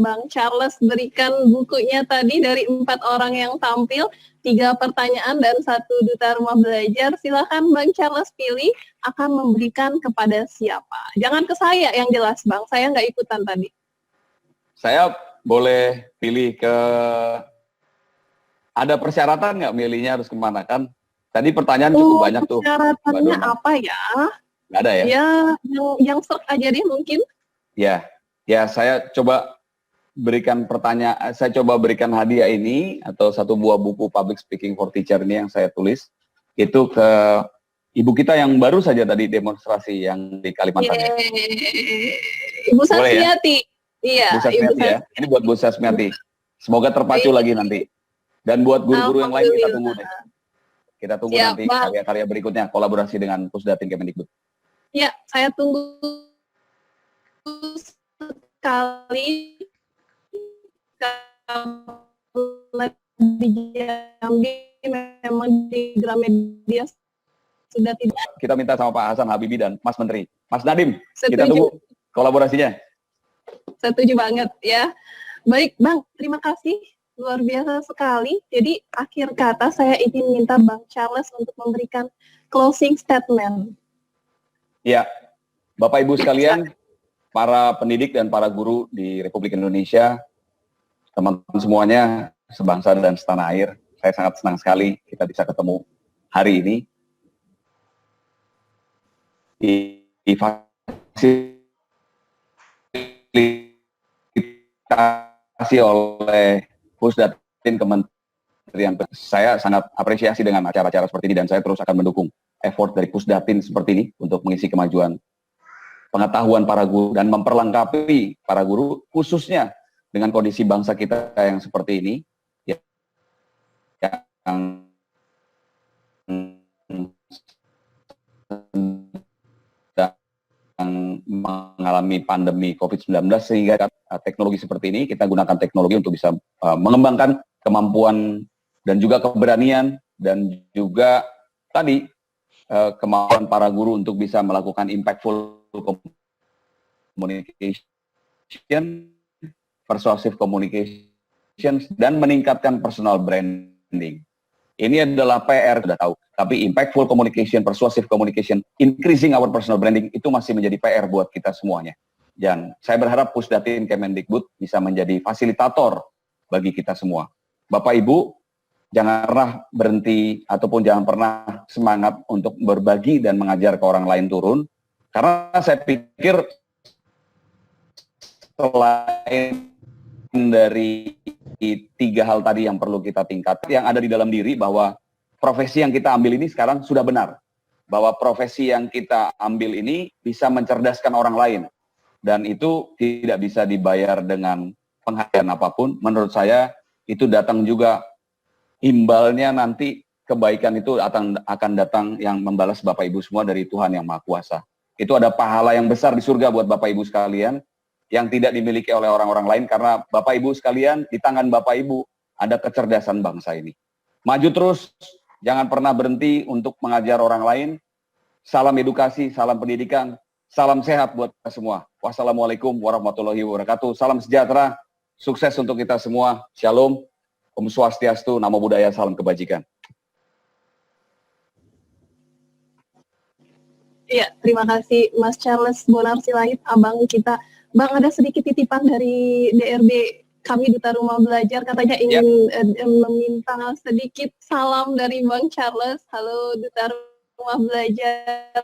Bang Charles berikan bukunya tadi dari 4 orang yang tampil, 3 pertanyaan dan 1 duta rumah belajar. Silakan Bang Charles pilih akan memberikan kepada siapa. Jangan ke saya yang jelas Bang, saya nggak ikutan tadi. Saya boleh pilih ke, ada persyaratan nggak milihnya harus kemana kan? Tadi pertanyaan cukup banyak tuh. Persyaratannya apa ya? Nggak ada ya? Ya, yang search aja deh mungkin. Ya, saya coba berikan pertanyaan, saya coba berikan hadiah ini atau satu buah buku Public Speaking for Teacher ini yang saya tulis itu ke ibu kita yang baru saja tadi demonstrasi yang di Kalimantan. Ibu Sasmiati. Iya, Bu Sasmiati ya. Ini buat Bu Sasmiati. Semoga terpacu lagi nanti. Dan buat guru-guru yang lain kita tunggu deh. Kita tunggu nanti karya-karya berikutnya kolaborasi dengan Pusdatin Kemendikbud. Ya, saya tunggu sekali di Jambi memang di Gramedia sudah tidak. Kita minta sama Pak Hasan Habibie dan Mas Menteri, Mas Nadiem, kita tunggu kolaborasinya. Setuju banget ya. Baik Bang, terima kasih luar biasa sekali. Jadi akhir kata saya ingin minta Bang Charles untuk memberikan closing statement. Ya, Bapak Ibu sekalian, para pendidik dan para guru di Republik Indonesia, teman-teman semuanya, sebangsa dan setanah air, saya sangat senang sekali kita bisa ketemu hari ini difasilitasi oleh Pusdatin Kementerian. Saya sangat apresiasi dengan acara-acara seperti ini dan saya terus akan mendukung effort dari Pusdatin seperti ini untuk mengisi kemajuan pengetahuan para guru dan memperlengkapi para guru khususnya dengan kondisi bangsa kita yang seperti ini yang mengalami pandemi COVID-19 sehingga teknologi seperti ini kita gunakan teknologi untuk bisa mengembangkan kemampuan dan juga keberanian dan juga tadi kemampuan para guru untuk bisa melakukan impactful communication, persuasive communication, dan meningkatkan personal branding. Ini adalah PR, sudah tahu. Tapi impactful communication, persuasive communication, increasing our personal branding, itu masih menjadi PR buat kita semuanya. Dan saya berharap Pusdatin Kemendikbud bisa menjadi fasilitator bagi kita semua. Bapak Ibu, jangan pernah berhenti ataupun jangan pernah semangat untuk berbagi dan mengajar ke orang lain turun. Karena saya pikir selain dari 3 hal tadi yang perlu kita tingkatkan, yang ada di dalam diri bahwa profesi yang kita ambil ini sekarang sudah benar. Bahwa profesi yang kita ambil ini bisa mencerdaskan orang lain. Dan itu tidak bisa dibayar dengan penghargaan apapun. Menurut saya itu datang juga imbalnya nanti kebaikan itu akan datang yang membalas Bapak Ibu semua dari Tuhan Yang Maha Kuasa. Itu ada pahala yang besar di surga buat Bapak Ibu sekalian yang tidak dimiliki oleh orang-orang lain karena Bapak Ibu sekalian di tangan Bapak Ibu ada kecerdasan bangsa ini. Maju terus, jangan pernah berhenti untuk mengajar orang lain. Salam edukasi, salam pendidikan, salam sehat buat kita semua. Wassalamualaikum warahmatullahi wabarakatuh. Salam sejahtera, sukses untuk kita semua. Shalom, Om Swastiastu, Namo Buddhaya, salam kebajikan. Iya, terima kasih Mas Charles Bonar Sirait, abang kita. Bang, ada sedikit titipan dari DRB kami Duta Rumah Belajar, katanya ingin meminta sedikit salam dari Bang Charles. Halo Duta Rumah Belajar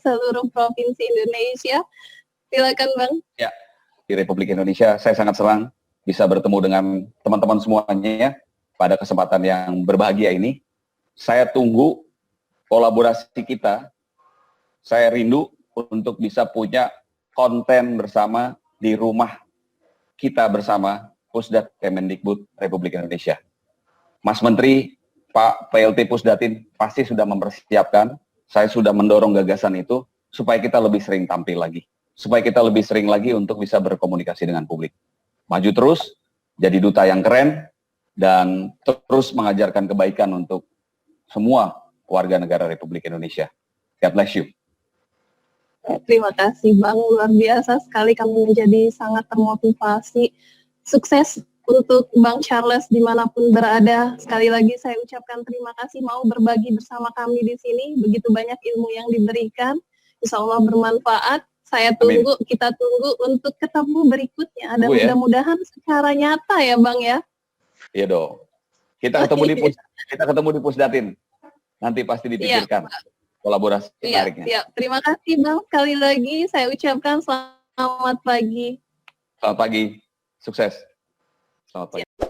seluruh provinsi Indonesia. Silakan Bang. Ya, di Republik Indonesia saya sangat senang bisa bertemu dengan teman-teman semuanya ya, pada kesempatan yang berbahagia ini. Saya tunggu kolaborasi kita. Saya rindu untuk bisa punya konten bersama di rumah kita bersama Pusdat Kemendikbud Republik Indonesia. Mas Menteri, Pak PLT Pusdatin pasti sudah mempersiapkan, saya sudah mendorong gagasan itu supaya kita lebih sering tampil lagi, supaya kita lebih sering lagi untuk bisa berkomunikasi dengan publik. Maju terus, jadi duta yang keren, dan terus mengajarkan kebaikan untuk semua warga negara Republik Indonesia. God bless you. Terima kasih Bang, luar biasa sekali, kami menjadi sangat termotivasi. Sukses untuk Bang Charles dimanapun berada. Sekali lagi saya ucapkan terima kasih mau berbagi bersama kami di sini. Begitu banyak ilmu yang diberikan, insya Allah bermanfaat. Saya tunggu, amin. Kita tunggu untuk ketemu berikutnya. Dan mudah-mudahan secara nyata ya Bang ya. Iya dong. Kita ketemu di Pusdatin. Nanti pasti dipikirkan. Iya, kolaborasi menariknya. Iya. Terima kasih Bang. Sekali lagi saya ucapkan selamat pagi. Selamat pagi. Sukses. Selamat pagi.